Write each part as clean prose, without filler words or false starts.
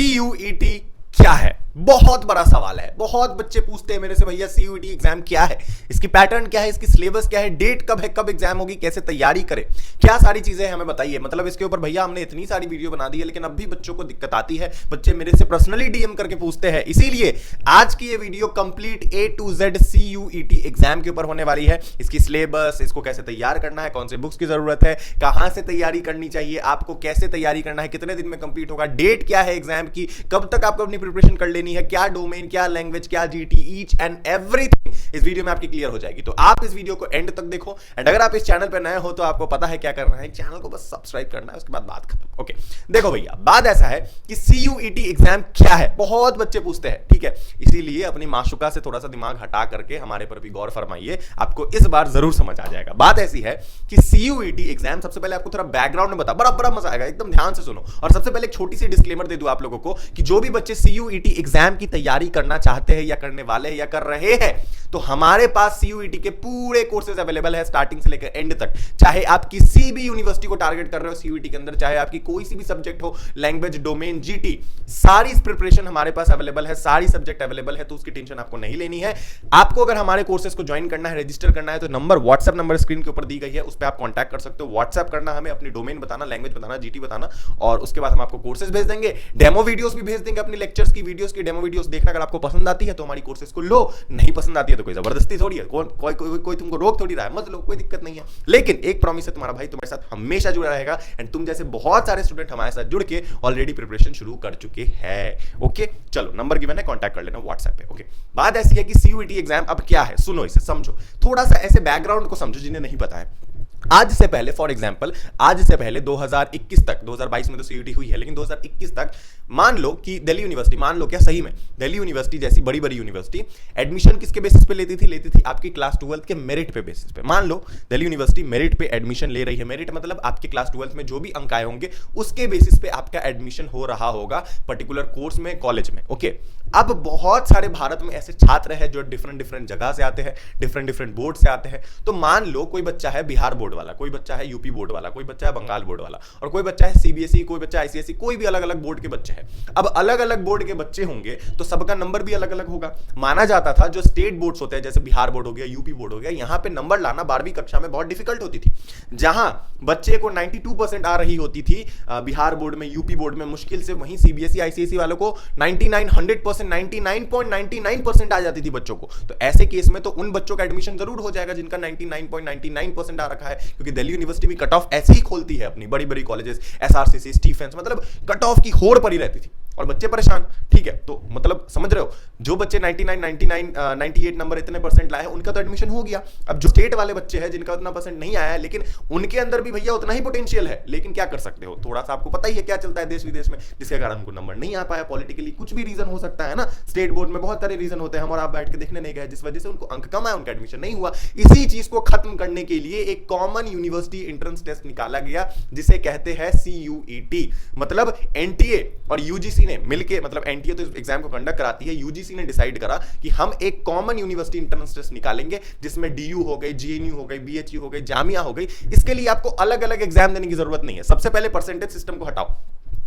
CUET क्या है? बहुत बड़ा सवाल है। बहुत बच्चे पूछते हैं मेरे से, भैया सीयूईटी एग्जाम क्या है, इसकी पैटर्न क्या है, इसकी सिलेबस क्या है, डेट कब है, कब एग्जाम होगी, कैसे तैयारी करें, क्या सारी चीजें हमें बताइए। मतलब इसके ऊपर भैया हमने इतनी सारी वीडियो बना दी है, लेकिन अब भी बच्चों को दिक्कत आती है। बच्चे मेरे से पर्सनली डीएम करके पूछते हैं। इसीलिए आज की ये video complete A to Z CUET exam के ऊपर होने वाली है। इसकी सिलेबस, इसको कैसे तैयार करना है, कौन से बुक्स की जरूरत है, कहां से तैयारी करनी चाहिए, आपको कैसे तैयारी करना है, कितने दिन में कंप्लीट होगा, डेट क्या है एग्जाम की, कब तक आपको अपनी प्रिपरेशन कर लेनी है, क्या डोमेन, क्या लैंग्वेज, क्या जीटी, ईच एंड एवरीथिंग इस वीडियो में आपकी क्लियर हो जाएगी। तो आप इस वीडियो को एंड तक देखो। एंड अगर आप इस चैनल पर नए हो तो आपको पता है क्या करना है, चैनल को बस सब्सक्राइब करना है, उसके बाद बात खत्म। ओके, देखो भैया, बात ऐसा है कि सीयूईटी एग्जाम क्या है, बहुत बच्चे पूछते हैं, ठीक है। इसीलिए अपनी माशुका से थोड़ा सा दिमाग हटा करके हमारे पर भी गौर फरमाइए, आपको इस बार जरूर समझ आ जाएगा। बात ऐसी है कि सीयूईटी एग्जाम, सबसे पहले आपको थोड़ा बैकग्राउंड में बता, बड़ा मजा आएगा, एकदम ध्यान से सुनो। और सबसे पहले एक छोटी सी डिस्क्लेमर दे दूं आप लोगों को कि जो भी बच्चे सीयूईटी एग्जाम की तैयारी करना चाहते हैं या करने वाले हैं या कर रहे हैं, तो हमारे पास सीयूईटी के पूरे कोर्सेज अवेलेबल है, स्टार्टिंग से लेकर एंड तक। चाहे आप किसी भी यूनिवर्सिटी को टारगेट कर रहे हो सीयूईटी के अंदर, चाहे आपकी कोई सी भी सब्जेक्ट हो, लैंग्वेज, डोमेन, जीटी, सारी प्रिपरेशन हमारे पास अवेलेबल है, सारी सब्जेक्ट अवेलेबल है, तो उसकी टेंशन आपको नहीं लेनी है। आपको अगर हमारे कोर्सेज को ज्वाइन करना है, रजिस्टर करना है, तो नंबर, व्हाट्सएप नंबर स्क्रीन के ऊपर दी गई है, उस पर आप कॉन्टैक्ट कर सकते हो। व्हाट्सएप करना, हमें अपनी डोमेन बताना, लैंग्वेज बताना, जीटी बताना, और उसके बाद हम आपको कोर्सेज भेज देंगे। डेमो वीडियोस भी भेज देंगे, अपनी लेक्चर्स की वीडियोस की डेमो वीडियोस देखना। अगर आपको पसंद आती है तो हमारी कोर्सेज को लो, नहीं पसंद आती है तो कोई जबरदस्ती थोड़ी है, कोई तुमको रोक थोड़ी रहा है, मत लो, कोई दिक्कत नहीं है। लेकिन एक प्रॉमिस है, तुम्हारा भाई तुम्हारे साथ हमेशा जुड़ा रहेगा, एंड तुम जैसे बहुत सारे स्टूडेंट हमारे साथ जुड़ के ऑलरेडी प्रिपरेशन शुरू कर चुके हैं। ओके, चलो, नंबर गिवन है, कांटेक्ट कर लेना व्हाट्सएप पे। ओके, बात ऐसी है कि सीयूईटी एग्जाम अब क्या है, सुनो, इसे समझो, थोड़ा सा ऐसे बैकग्राउंड को समझो जिन्हें नहीं पता है। आज से पहले, फॉर एग्जांपल, आज से पहले 2021 तक, 2022 में तो सीयूईटी हुई है, लेकिन 2021 तक मान लो कि दिल्ली यूनिवर्सिटी, मान लो क्या सही में, दिल्ली यूनिवर्सिटी जैसी बड़ी बड़ी यूनिवर्सिटी एडमिशन किसके बेसिस पे लेती थी आपकी क्लास 12 के मेरिट पे बेसिस पे। मान लो दिल्ली यूनिवर्सिटी मेरिट पे एडमिशन ले रही है। मेरिट मतलब आपके क्लास 12 में जो भी अंक आए होंगे उसके बेसिस पे आपका एडमिशन हो रहा होगा पर्टिकुलर कोर्स में, कॉलेज में। ओके, अब बहुत सारे भारत में ऐसे छात्र हैं जो डिफरेंट जगह से आते हैं, डिफरेंट बोर्ड से आते हैं। तो मान लो कोई बच्चा है बिहार बोर्ड वाला, कोई बच्चा है यूपी बोर्ड वाला, कोई बच्चा है बंगाल बोर्ड वाला, और कोई बच्चा है सीबीएसई, कोई बच्चा आईसीएसई, कोई भी अलग अलग बोर्ड के बच्चे हैं। अब अलग अलग बोर्ड के बच्चे होंगे तो सबका नंबर भी अलग अलग होगा। माना जाता था जो स्टेट बोर्ड्स होते हैं, जैसे बिहार बोर्ड हो गया, यूपी बोर्ड हो गया, यहां पे नंबर लाना 12वीं कक्षा में बहुत डिफिकल्ट होती थी। जहां बच्चे को 92% आ रही होती थी बिहार बोर्ड में, यूपी बोर्ड में मुश्किल से, वहीं सीबीएसई आईसीएसई वालों को 99, 100%, 99.99% आ जाती थी बच्चों को। तो ऐसे केस में तो उन बच्चों का एडमिशन जरूर हो जाएगा जिनका 99.99% आ रखा है, क्योंकि दिल्ली यूनिवर्सिटी भी कट ऑफ ऐसे ही खोलती है अपनी बड़ी बड़ी कॉलेजेस, एसआरसीसी, स्टीफेंस, मतलब कट ऑफ की होड़ पड़ी रहती थी और बच्चे परेशान। ठीक है, तो मतलब समझ रहे हो, जो बच्चे 99, 99, 98 नंबर इतने परसेंट लाए हैं उनका तो एडमिशन हो गया। अब जो स्टेट वाले बच्चे हैं जिनका उतना परसेंट नहीं आया है, लेकिन उनके अंदर भी भैया उतना ही पोटेंशियल है, लेकिन क्या कर सकते हो, थोड़ा सा आपको पता ही है क्या चलता है देश विदेश में, जिसके कारण उनको नंबर नहीं आ पाया। पॉलिटिकली कुछ भी रीजन हो सकता है ना, स्टेट बोर्ड में बहुत सारे रीजन होते हैं, हम और आप बैठ के देखने नहीं गए, जिस वजह से उनको अंक कम आए, उनका एडमिशन नहीं हुआ। इसी चीज को खत्म करने के लिए एक कॉमन यूनिवर्सिटी एंट्रेंस टेस्ट निकाला गया, जिसे कहते हैं सीयूईटी। मतलब एनटीए और यूजीसी ने मिलकर, मतलब एनटीए तो इस एग्जाम को कंडक्ट कराती है, यूजीसी ने डिसाइड करा कि हम एक कॉमन यूनिवर्सिटी एंट्रेंस टेस्ट निकालेंगे, जिसमें डीयू हो गई, जीएनयू हो गई, बीएचयू हो गई, जामिया हो गई। इसके लिए आपको अलग अलग एग्जाम देने की जरूरत नहीं है। सबसे पहले परसेंटेज सिस्टम को हटाओ,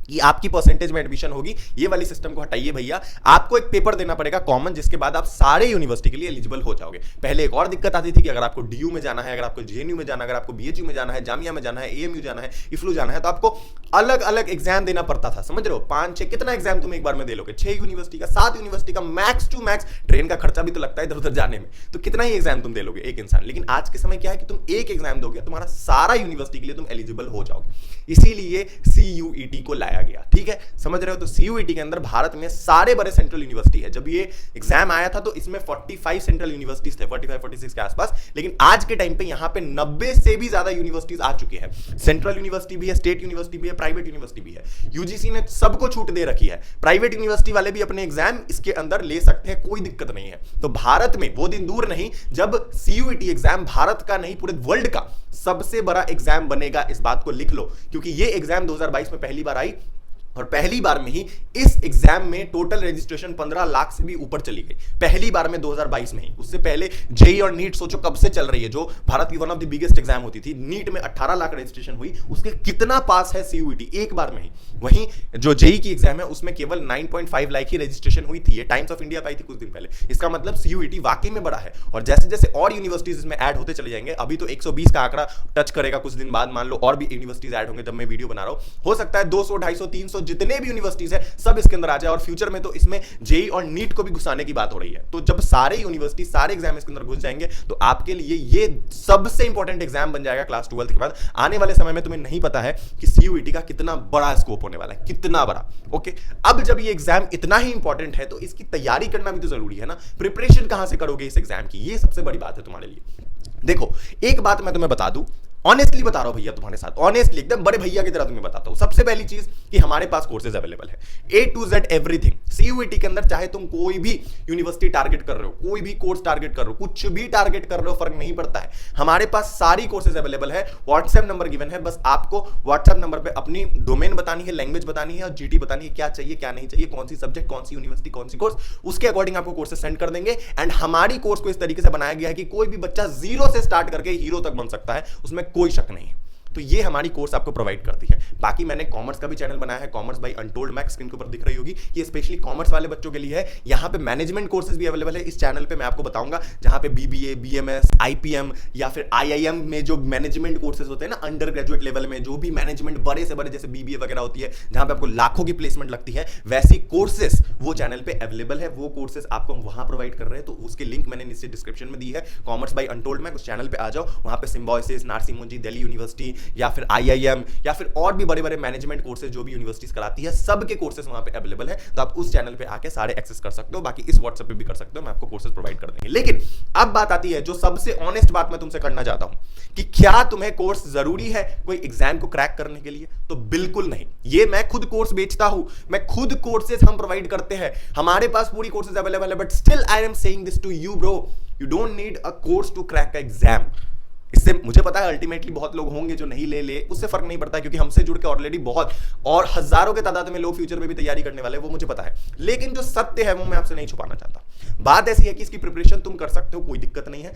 ये आपकी परसेंटेज में एडमिशन होगी, ये वाली सिस्टम को हटाइए भैया। आपको एक पेपर देना पड़ेगा कॉमन, जिसके बाद आप सारे यूनिवर्सिटी के लिए एलिजिबल हो जाओगे। पहले एक और दिक्कत आती थी कि अगर आपको डीयू में जाना है, अगर आपको जेएनयू में जाना है, अगर आपको बीएचयू में जाना है, जामिया में जाना है, एएमयू जाना है, इफ्लू जाना है, तो आपको अलग अलग एग्जाम देना पड़ता था। समझ रहे हो, 5-6 कितना एग्जाम तुम एक बार में दे लोगे, 6 यूनिवर्सिटी का, 7 यूनिवर्सिटी का, मैक्स टू मैक्स ट्रेन का खर्चा भी तो लगता है इधर उधर जाने में, तो कितना ही एग्जाम तुम दे लोगे एक इंसान। लेकिन आज के समय क्या है कि तुम एक एग्जाम दोगे, तुम्हारा सारा यूनिवर्सिटी के लिए तुम एलिजिबल हो जाओगे। इसीलिए सीयूईटी को लाया गया, ठीक है, समझ रहे हो। तो सीयूईटी के अंदर भारत में सारे बड़े सेंट्रल यूनिवर्सिटी है। जब ये एग्जाम आया था तो इसमें 45 सेंट्रल यूनिवर्सिटीज थे, 45-46 के आसपास, लेकिन आज के टाइम पे यहां पे 90 से भी ज्यादा यूनिवर्सिटीज आ चुके हैं। सेंट्रल यूनिवर्सिटी भी है, स्टेट यूनिवर्सिटी भी है, प्राइवेट यूनिवर्सिटी भी है। यूजीसी ने सबको छूट दे रखी है, प्राइवेट यूनिवर्सिटी वाले भी अपने एग्जाम इसके अंदर ले सकते हैं, कोई दिक्कत नहीं है। तो भारत में वो दिन दूर नहीं जब सीयूईटी एग्जाम भारत का नहीं पूरे वर्ल्ड का सबसे बड़ा एग्जाम बनेगा, इस बात को लिख लो, क्योंकि ये एग्जाम 2022 में पहली बार आई और पहली बार में ही इस एग्जाम में टोटल रजिस्ट्रेशन 15 लाख से भी ऊपर चली गई, पहली बार में 2022 में ही। उससे पहले जेई और नीट सोचो कब से चल रही है, जो भारत की one of the biggest exam होती थी। नीट में 18 लाख रजिस्ट्रेशन हुई, उसके कितना पास है सीयूईटी एक बार में ही। वहीं जो जेई की एग्जाम है उसमें केवल 9.5 लाख ही रजिस्ट्रेशन हुई थी। ये टाइम्स ऑफ इंडिया पाई थी कुछ दिन पहले। इसका मतलब सीयूईटी वाकई में बड़ा है। और जैसे जैसे और यूनिवर्सिटीज इसमें ऐड होते चले जाएंगे, अभी तो 120 का आंकड़ा टच करेगा, कुछ दिन बाद मान लो और भी यूनिवर्सिटीज ऐड होंगे। जब मैं वीडियो बना रहा हूं हो सकता है 200, 250, 300 जितने भी यूनिवर्सिटीज है सब इसके अंदर आ जाए। और फ्यूचर में तो इसमें जेई और नीट को भी घुसाने की बात हो रही है। तो जब सारे यूनिवर्सिटी सारे एग्जाम इसके अंदर घुस जाएंगे तो आपके लिए ये सबसे इंपॉर्टेंट एग्जाम बन जाएगा क्लास 12 के बाद। आने वाले समय में तुम्हें नहीं पता है कि सीयूईटी का कितना बड़ा स्कोप होने वाला है, कितना बड़ा। ओके, अब जब ये एग्जाम इतना ही इंपॉर्टेंट है तो इसकी तैयारी करना भी तो जरूरी है ना। प्रिपरेशन कहां से करोगे इस एग्जाम की, ये सबसे बड़ी बात है तुम्हारे लिए। देखो, एक बात मैं तुम्हें बता दूं, ऑनेस्टली बता रहा हूं भैया तुम्हारे साथ, ऑनेस्टली एकदम बड़े भैया की तरह तुम्हें बताता हूं। सबसे पहली चीज कि हमारे पास कोर्सेज अवेलेबल है, A to Z everything. CUET के अंदर चाहे तुम कोई भी यूनिवर्सिटी टारगेट कर रहे हो, कोई भी कोर्स टारगेट कर रहे हो, कुछ भी टारगेट कर रहे हो, फर्क नहीं पड़ता है, हमारे पास सारी कोर्सेज अवेलेबल है। व्हाट्सएप नंबर गिवन है, बस आपको व्हाट्सएप नंबर पर अपनी डोमेन बतानी है, लैंग्वेज बतानी है और जीटी बतानी है, क्या चाहिए क्या नहीं चाहिए, कौन सी सब्जेक्ट, कौन सी यूनिवर्सिटी, कौन सी कोर्स, उसके अकॉर्डिंग आपको कोर्सेज सेंड कर देंगे। एंड हमारी कोर्स को इस तरीके से बनाया गया है कि कोई भी बच्चा जीरो से स्टार्ट करके हीरो तक बन सकता है, उसमें कोई शक नहीं है। तो ये हमारी कोर्स आपको प्रोवाइड करती है। बाकी मैंने कॉमर्स का भी चैनल बनाया है, commerce by untold, max screen के ऊपर दिख रही होगी। ये स्पेशली कॉमर्स वाले बच्चों के लिए है। यहाँ पे मैनेजमेंट कोर्सेज भी अवेलेबल है इस चैनल पे, मैं आपको बताऊंगा, जहाँ पे बीबीए, बीएमएस, आईपीएम या फिर आईआईएम में जो मैनेजमेंट कोर्सेज होते हैं ना, अंडर ग्रेजुएट लेवल में जो भी मैनेजमेंट बड़े से बड़े जैसे बीबीए वगैरह होती है, जहाँ पे आपको लाखों की प्लेसमेंट लगती है, वैसी कोर्सेज वो चैनल पे अवेलेबल है। वो कोर्सेज आपको हम वहाँ प्रोवाइड कर रहे हैं। तो उसकी लिंक मैंने नीचे डिस्क्रिप्शन में दी है, कॉमर्स बाय अनटोल्ड में। उस चैनल पे आ जाओ, वहाँ पे सिम्बायोसिस, नार्सी मुंजी, दिल्ली यूनिवर्सिटी या फिर आईआईएम या फिर और भी बड़े बड़े मैनेजमेंट कोर्सेज जो भी यूनिवर्सिटीज कराती है, सबके कोर्सेज वहां पे अवेलेबल है। तो आप उस चैनल पे आके सारे एक्सेस कर सकते हो। बाकी इस व्हाट्सएप पे भी कर सकते हो, मैं आपको कोर्सेज प्रोवाइड कर देंगे। लेकिन अब बात आती है जो सबसे ऑनेस्ट बात मैं तुमसे करना चाहता हूं कि क्या तुम्हें कोर्स जरूरी है कोई एग्जाम को क्रैक करने के लिए? तो बिल्कुल नहीं। ये मैं खुद कोर्स बेचता हूं, मैं खुद कोर्सेज हम प्रोवाइड करते हैं, हमारे पास पूरी कोर्सेज अवेलेबल है। But still I am saying this to you bro, you don't need a course to crack a exam. इससे मुझे पता है अल्टीमेटली बहुत लोग होंगे जो नहीं ले, उससे फर्क नहीं पड़ता, क्योंकि हमसे जुड़ के ऑलरेडी बहुत और हजारों के तादाद में लोग फ्यूचर में भी तैयारी करने वाले हैं, वो मुझे पता है। लेकिन जो सत्य है वो मैं आपसे नहीं छुपाना चाहता। बात ऐसी है कि इसकी प्रिपरेशन तुम कर सकते हो, कोई दिक्कत नहीं है।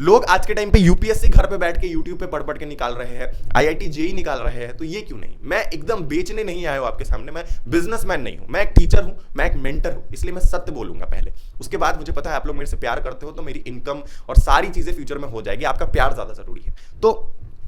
लोग आज के टाइम पे यूपीएससी घर पे बैठ के यूट्यूब पे पढ़ पढ़ के निकाल रहे हैं, आईआईटी जेई निकाल रहे हैं, तो ये क्यों नहीं? मैं एकदम बेचने नहीं आया हूं आपके सामने, मैं बिजनेसमैन नहीं हूं, मैं एक टीचर हूं, मैं एक मेंटर हूं, इसलिए मैं सत्य बोलूंगा पहले। उसके बाद मुझे पता है आप लोग मेरे से प्यार करते हो, तो मेरी इनकम और सारी चीजें फ्यूचर में हो जाएगी। आपका प्यार ज्यादा जरूरी है। तो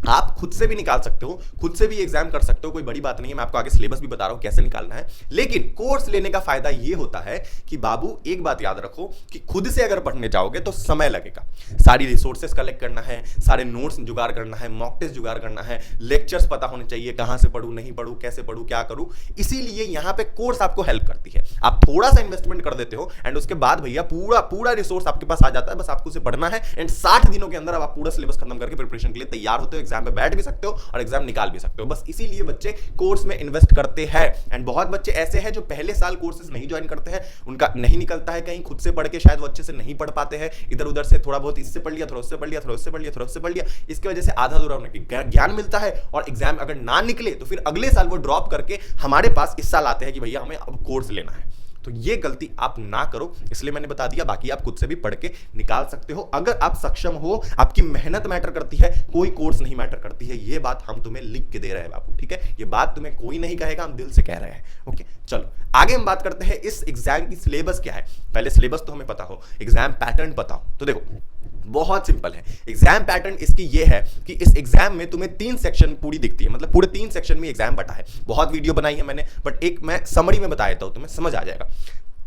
आप खुद से भी निकाल सकते हो, खुद से भी एग्जाम कर सकते हो, कोई बड़ी बात नहीं है। मैं आपको आगे सिलेबस भी बता रहा हूं कैसे निकालना है। लेकिन कोर्स लेने का फायदा ये होता है कि बाबू एक बात याद रखो कि खुद से अगर पढ़ने जाओगे तो समय लगेगा, सारी रिसोर्सेस कलेक्ट करना है, सारे नोट्स जुगाड़ करना है, मॉक टेस्ट जुगाड़ करना है, लेक्चर्स पता होने चाहिए, कहां से पढ़ूं, नहीं पढ़ूं, कैसे पढ़ूं, क्या करूं। इसीलिए यहां पे कोर्स आपको हेल्प करती है। आप थोड़ा सा इन्वेस्टमेंट कर देते हो एंड उसके बाद भैया पूरा पूरा रिसोर्स आपके पास आ जाता है। बस आपको उसे पढ़ना है एंड 60 दिनों के अंदर आप पूरा सिलेबस खत्म करके प्रिपरेशन के लिए तैयार होते हो, एग्जाम पे बैठ भी सकते हो और एग्जाम निकाल भी सकते हो। बस इसीलिए बच्चे कोर्स में इन्वेस्ट करते हैं। एंड बहुत बच्चे ऐसे हैं जो पहले साल कोर्सेज नहीं ज्वाइन करते हैं, उनका नहीं निकलता है कहीं, खुद से पढ़ के शायद वो अच्छे से नहीं पढ़ पाते हैं, इधर उधर से थोड़ा बहुत इससे पढ़ लिया, थोड़ा उससे पढ़ लिया, थोड़ा उससे पढ़ लिया, थोड़ा उससे पढ़ लिया, इसकी वजह से आधा अधूरा उन्हें ज्ञान मिलता है और एग्जाम अगर ना निकले तो फिर अगले साल वो ड्रॉप करके हमारे पास इस साल आते हैं कि भैया हमें अब कोर्स लेना है। तो ये गलती आप ना करो, इसलिए मैंने बता दिया। बाकी आप खुद से भी पढ़ के निकाल सकते हो अगर आप सक्षम हो। आपकी मेहनत मैटर करती है, कोई कोर्स नहीं मैटर करती है। ये बात हम तुम्हें लिख के दे रहे हैं बाबू, ठीक है? ये बात तुम्हें कोई नहीं कहेगा, हम दिल से कह रहे हैं। ओके, चलो आगे हम बात करते हैं इस एग्जाम की सिलेबस क्या है। पहले सिलेबस तो हमें पता हो, एग्जाम पैटर्न पता हो। तो देखो बहुत सिंपल है एग्जाम पैटर्न इसकी ये है कि इस एग्जाम में तुम्हें 3 सेक्शन पूरी दिखती है, मतलब पूरे 3 सेक्शन में एग्जाम बटा है। बहुत वीडियो बनाई है मैंने, बट एक मैं समरी में बता देता हूं, तुम्हें समझ आ जाएगा।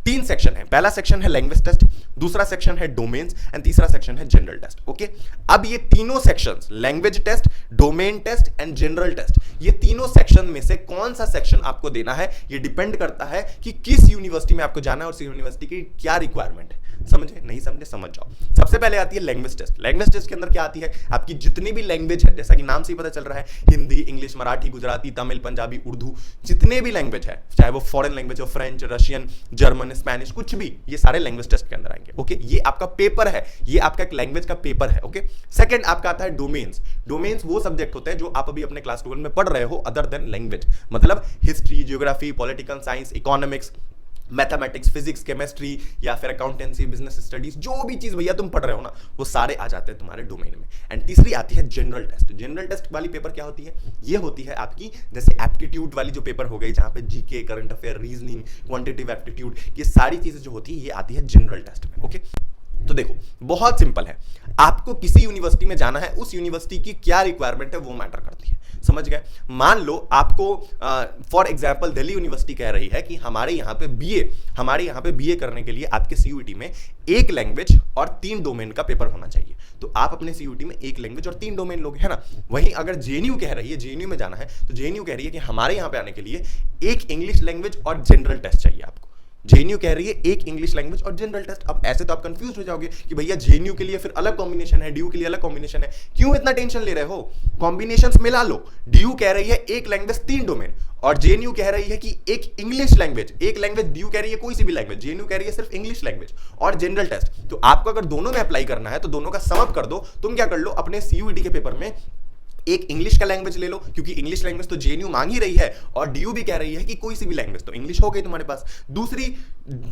3 सेक्शन है। पहला सेक्शन है लैंग्वेज टेस्ट, दूसरा सेक्शन है डोमेन्स एंड तीसरा सेक्शन है जनरल टेस्ट। ओके, अब ये तीनों sections, language test, domain test and general test, ये तीनों सेक्शन में से कौन सा सेक्शन आपको देना है, ये डिपेंड करता है कि किस यूनिवर्सिटी में आपको जाना है और उस यूनिवर्सिटी की क्या रिक्वायरमेंट है। समझे? नहीं समझे? समझ जाओ। सबसे पहले आती है लैंग्वेज टेस्ट। लैंग्वेज टेस्ट के अंदर क्या आती है, आपकी जितनी भी लैंग्वेज है, जैसा कि नाम से ही पता चल रहा है, हिंदी, इंग्लिश, मराठी, गुजराती, तमिल, पंजाबी, उर्दू, जितने भी लैंग्वेज है, चाहे वो फॉरेन लैंग्वेज हो, फ्रेंच, रशियन, जर्मन, स्पेनिश, कुछ भी, ये सारे लैंग्वेज टेस्ट के अंदर आएंगे। ओके, ये आपका पेपर है, ये आपका एक लैंग्वेज का पेपर है। ओके, सेकंड आपका आता है डोमेन्स। डोमेन्स वो सब्जेक्ट होते हैं जो आप अभी अपने क्लास 12 में पढ़ रहे हो अदर देन लैंग्वेज, मतलब history, geography, political science, economics, mathematics, physics, chemistry या फिर अकाउंटेंसी, बिजनेस स्टडीज, जो भी चीज भैया तुम पढ़ रहे हो ना, वो सारे आ जाते हैं तुम्हारे डोमेन में। एंड तीसरी आती है जनरल टेस्ट। जनरल टेस्ट वाली पेपर क्या होती है, ये होती है आपकी जैसे एप्टीट्यूड वाली जो पेपर हो गई, जहां पे GK, current affair, reasoning, quantitative aptitude, ये सारी चीजें जो होती है ये आती है जनरल टेस्ट में। ओके, तो देखो बहुत सिंपल है, आपको किसी यूनिवर्सिटी में जाना है, उस यूनिवर्सिटी की क्या रिक्वायरमेंट है वो मैटर करती है। समझ गए? मान लो आपको फॉर एग्जांपल दिल्ली यूनिवर्सिटी कह रही है कि हमारे यहाँ पे बीए करने के लिए आपके सीयूईटी में एक लैंग्वेज और 3 डोमेन का पेपर होना चाहिए, तो आप अपने सीयूईटी में एक लैंग्वेज और 3 डोमेन लोगे, है ना? वहीं अगर जेएनयू कह रही है, जेएनयू में जाना है, तो जेएनयू कह रही है कि हमारे यहाँ पे आने के लिए एक इंग्लिश लैंग्वेज और जनरल टेस्ट चाहिए आपको। जेएनयू कह रही है एक इंग्लिश लैंग्वेज और जनरल टेस्ट। अब ऐसे तो आप कंफ्यूज हो जाओगे कि भैया जेएनयू के लिए फिर अलग कॉम्बिनेशन है, डीयू के लिए अलग कॉम्बिनेशन है, क्यों इतना टेंशन ले रहे हो? कॉम्बिनेशंस मिला लो। डीयू कह रही है एक लैंग्वेज 3 डोमेन, और जेएनयू कह रही है कि एक इंग्लिश लैंग्वेज, एक लैंग्वेज। डीयू कह रही है कोई सी भी लैंग्वेज, जेएनयू कह रही है सिर्फ इंग्लिश लैंग्वेज और जनरल टेस्ट। तो आपको अगर दोनों में अप्लाई करना है तो दोनों का सम अप कर दो। तुम क्या कर लो, अपने सीयूईटी के पेपर में एक इंग्लिश का लैंग्वेज ले लो, क्योंकि इंग्लिश लैंग्वेज तो जेएनयू मांग ही रही है, और डीयू भी कह रही है कि कोई सी भी लैंग्वेज, तो इंग्लिश हो गई तुम्हारे पास। दूसरी,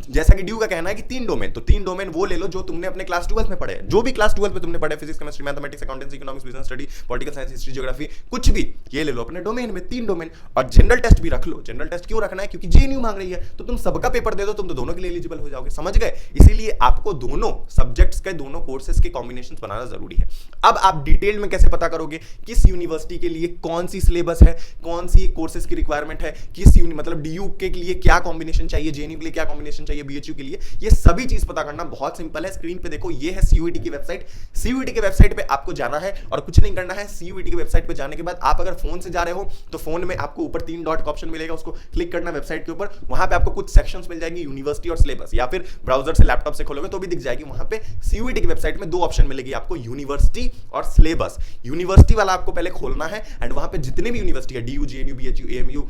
जैसा कि डीयू का कहना है कि 3 डोमेन, तो 3 डोमेन वो ले लो जो तुमने अपने क्लास 12 में पढ़े, जो भी क्लास 12 में तुमने पढ़े, physics, chemistry, mathematics, accountancy, economics, business study, political science, history, geography, कुछ भी, ये ले लो अपने डोमेन में 3 डोमेन। और जनरल टेस्ट भी रख लो। जनरल टेस्ट क्यों रखना है, क्योंकि जेएनयू मांग रही है, तो तुम सबका पेपर दे दो, तुम तो दोनों के लिए एलिजिबल हो जाओगे। समझ गए? इसीलिए आपको दोनों सब्जेक्ट्स के, दोनों कोर्सेज के कॉम्बिनेशन बनाना जरूरी है। अब आप डिटेल में कैसे पता करोगे किस यूनिवर्सिटी के लिए कौन सी सिलेबस है, कौन सी कोर्सेज की रिक्वायरमेंट है, किस मतलब डीयू के लिए क्या कॉम्बिनेशन चाहिए, जेएनयू के लिए क्या कॉम्बिनेशन चाहिए, बीएचयू के लिए, ये सभी चीज पता करना बहुत सिंपल है। स्क्रीन पे देखो, ये है सीयूईटी की वेबसाइट। सीयूईटी के वेबसाइट पे आपको जाना है और कुछ नहीं करना है। सीयूईटी की वेबसाइट पे जाने के बाद आप अगर फोन से जा रहे हो तो फोन में आपको ऊपर 3 डॉट का ऑप्शन मिलेगा, उसको क्लिक करना वेबसाइट के ऊपर। वहां पे आपको कुछ सेक्शंस मिल जाएंगे, यूनिवर्सिटी और सिलेबस, या फिर ब्राउजर से, लैपटॉप से खोलोगे तो भी दिख जाएगी। वहां पे सीयूईटी की वेबसाइट में 2 ऑप्शन मिलेगी आपको, यूनिवर्सिटी और सिलेबस। यूनिवर्सिटी वाला आपको पहले खोलना है, एंड वहां पे जितने भी यूनिवर्सिटी है, DU, JNU, BHU, AMU,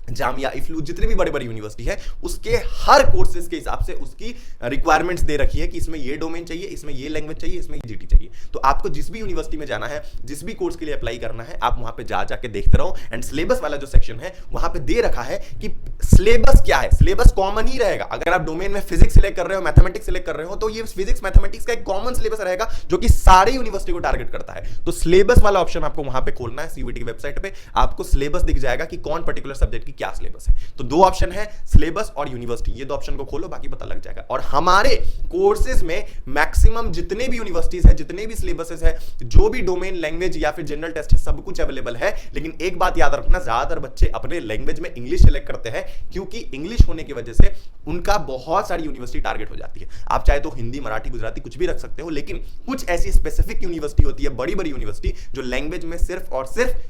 Jamia, EFLU, जितने भी बड़े बड़े यूनिवर्सिटी है, उसके हर कोर्सेज के हिसाब से उसकी रिक्वायरमेंट्स दे रखी है कि इसमें ये डोमेन चाहिए, इसमें ये लैंग्वेज चाहिए, इसमें ये जीटी चाहिए। तो आपको जिस भी यूनिवर्सिटी में जाना है, जिस भी कोर्स के लिए अप्लाई करना है, आप वहां पे जाके देखते रहो। एंड सिलेबस वाला जो सेक्शन है, वहां पे दे रखा है कि सिलेबस क्या है। सिलेबस कॉमन ही रहेगा। अगर आप डोमेन में फिजिक्स सिलेक्ट कर रहे हो, मैथमेटिक्स सिलेक्ट कर रहे हो, तो ये फिजिक्स मैथमेटिक्स का एक कॉमन सिलेबस रहेगा जो कि सारे यूनिवर्सिटी को टारगेट करता है। तो सिलेबस वाला ऑप्शन आपको वहां पे खोलना है। सीयूईटी की वेबसाइट पे आपको सिलेबस दिख जाएगा कि कौन पर्टिकुलर सब्जेक्ट की क्या सिलेबस है। तो 2 ऑप्शन है, सिलेबस और यूनिवर्सिटी। ये 2 ऑप्शन को खोलो, बाकी पता लग जाएगा। और हमारे कोर्सेज में मैक्सिमम जितने भी यूनिवर्सिटीज है, जितने भी सिलेबसेस है, जो भी डोमेन, लैंग्वेज या फिर जनरल टेस्ट है, सब कुछ अवेलेबल है। लेकिन एक बात याद रखना, ज्यादातर बच्चे अपने लैंग्वेज में इंग्लिश सेलेक्ट करते हैं, क्योंकि इंग्लिश होने की वजह से उनका बहुत सारी यूनिवर्सिटी टारगेट हो जाती है। आप चाहे तो हिंदी, मराठी, गुजराती कुछ भी रख सकते हो, लेकिन कुछ ऐसी स्पेसिफिक यूनिवर्सिटी होती है, बड़ी बड़ी यूनिवर्सिटी, जो लैंग्वेज में सिर्फ और सिर्फ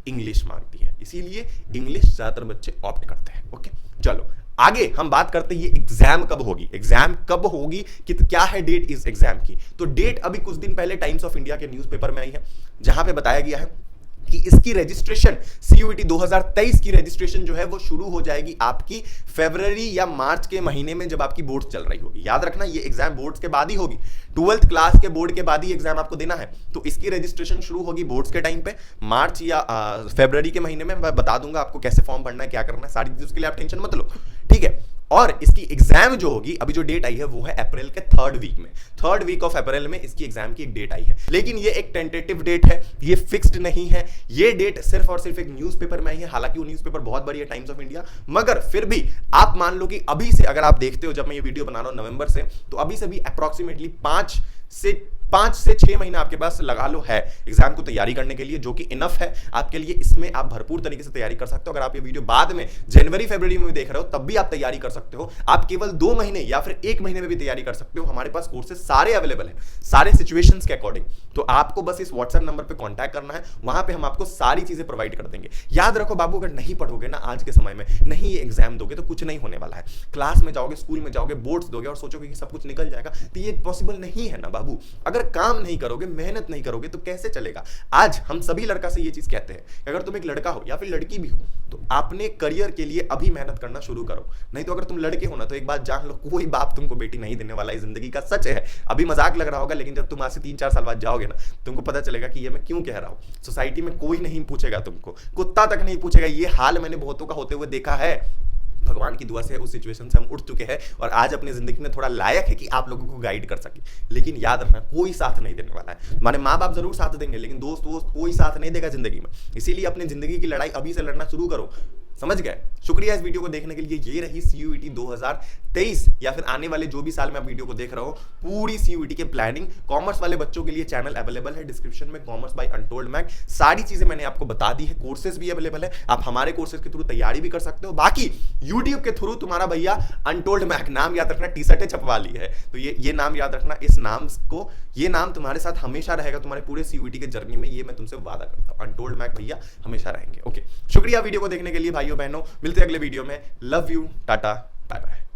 इंग्लिश मांगती है। इसीलिए इंग्लिश ज्यादातर बच्चे ऑप्ट करते हैं। ओके, चलो आगे हम बात करते हैं, ये एग्जाम कब होगी। एग्जाम कब होगी कि क्या है डेट इस एग्जाम की? तो डेट अभी कुछ दिन पहले टाइम्स ऑफ इंडिया के न्यूज़पेपर में आई है, जहां पे बताया गया है कि इसकी रजिस्ट्रेशन, सीयूईटी 2023 की रजिस्ट्रेशन जो है वो शुरू हो जाएगी आपकी फरवरी या मार्च के महीने में, जब आपकी बोर्ड चल रही होगी। याद रखना, ये एग्जाम बोर्ड्स के बाद ही होगी, 12th क्लास के बोर्ड के बाद ही एग्जाम आपको देना है। तो इसकी रजिस्ट्रेशन शुरू होगी बोर्ड्स के टाइम पे, मार्च या फरवरी के महीने में। मैं बता दूंगा आपको कैसे फॉर्म भरना है, क्या करना है, सारी चीज उसके लिए आप टेंशन मत लो, ठीक है। और इसकी एग्जाम जो होगी, अभी जो डेट आई है वो है अप्रैल के 3rd वीक में, 3rd वीक ऑफ अप्रैल में इसकी एग्जाम की एक डेट आई है। लेकिन ये एक टेंटेटिव डेट है, ये फिक्स्ड नहीं है। ये डेट सिर्फ और सिर्फ एक न्यूज़पेपर में आई है, हालांकि वो न्यूज़पेपर बहुत बड़ी है, टाइम्स ऑफ इंडिया, मगर फिर भी आप मान लो कि अभी से अगर आप देखते हो, जब मैं ये वीडियो बना रहा हूं नवंबर से, तो अभी से भी अप्रॉक्सीमेटली 5 से 5 से 6 महीने आपके पास लगा लो है एग्जाम को तैयारी करने के लिए, जो कि इनफ है आपके लिए। इसमें आप भरपूर तरीके से तैयारी कर सकते हो। अगर आप ये वीडियो बाद में जनवरी फरवरी में देख रहे हो तब भी आप तैयारी कर सकते हो। आप केवल 2 महीने या फिर 1 महीने में भी तैयारी कर सकते हो। हमारे पास कोर्सेज सारे अवेलेबल है, सारे सिचुएशंस के अकॉर्डिंग। तो आपको बस इस व्हाट्सएप नंबर पे कांटेक्ट करना है, वहां पे हम आपको सारी चीजें प्रोवाइड कर देंगे। याद रखो बाबू, अगर नहीं पढ़ोगे ना आज के समय में, नहीं ये एग्जाम दोगे तो कुछ नहीं होने वाला है। क्लास में जाओगे, स्कूल में जाओगे, बोर्ड्स दोगे और सोचोगे कि सब कुछ निकल जाएगा, तो ये पॉसिबल नहीं है ना बाबू। अगर काम नहीं करोगे, मेहनत नहीं करोगे तो कैसे चलेगा। आज हम सभी लड़का से ये चीज कहते हैं कि अगर तुम एक लड़का हो या फिर लड़की भी हो तो अपने करियर के लिए अभी मेहनत करना शुरू करो। नहीं तो अगर तुम लड़के हो ना तो एक बात जान लो, कोई बाप तुमको बेटी नहीं देने वाला है। जिंदगी का सच है। अभी मजाक लग रहा होगा, लेकिन जब तुम आज से 3-4 साल बाद जाओगे ना, तुमको पता चलेगा कि ये मैं क्यों कह रहा हूं। सोसाइटी में कोई नहीं पूछेगा तुमको, कुत्ता तक नहीं पूछेगा। ये हाल मैंने बहुतों का होते हुए देखा है। भगवान की दुआ से उस सिचुएशन से हम उठ चुके हैं और आज अपनी जिंदगी में थोड़ा लायक है कि आप लोगों को गाइड कर सके। लेकिन याद रखना, कोई साथ नहीं देने वाला है। माने माँ बाप जरूर साथ देंगे, लेकिन दोस्त कोई साथ नहीं देगा जिंदगी में। इसीलिए अपनी जिंदगी की लड़ाई अभी से लड़ना शुरू करो। समझ गए। शुक्रिया इस वीडियो को देखने के लिए। ये रही CUET 2023 या फिर आने वाले जो भी साल में आप वीडियो को देख रहे हो, पूरी CUET के प्लानिंग। कॉमर्स वाले बच्चों के लिए चैनल अवेलेबल है डिस्क्रिप्शन में, कॉमर्स बाय अनटोल्ड मैक। सारी चीजें मैंने आपको बता दी है। कोर्सेज भी अवेलेबल है, आप हमारे कोर्सेज के थ्रू तैयारी भी कर सकते हो। बाकी यूट्यूब के थ्रू तुम्हारा भैया अनटोल्ड मैक, नाम याद रखना, टी-शर्टें छपवा ली है तो ये नाम याद रखना। इस नाम को, ये नाम तुम्हारे साथ हमेशा रहेगा तुम्हारे पूरे CUET के जर्नी में। ये मैं तुमसे वादा करता हूँ, अनटोल्ड मैक भैया हमेशा रहेंगे। ओके, शुक्रिया वीडियो को देखने के लिए भाइयों बहनों। मिलते हैं अगले वीडियो में। Love you, tata, bye bye.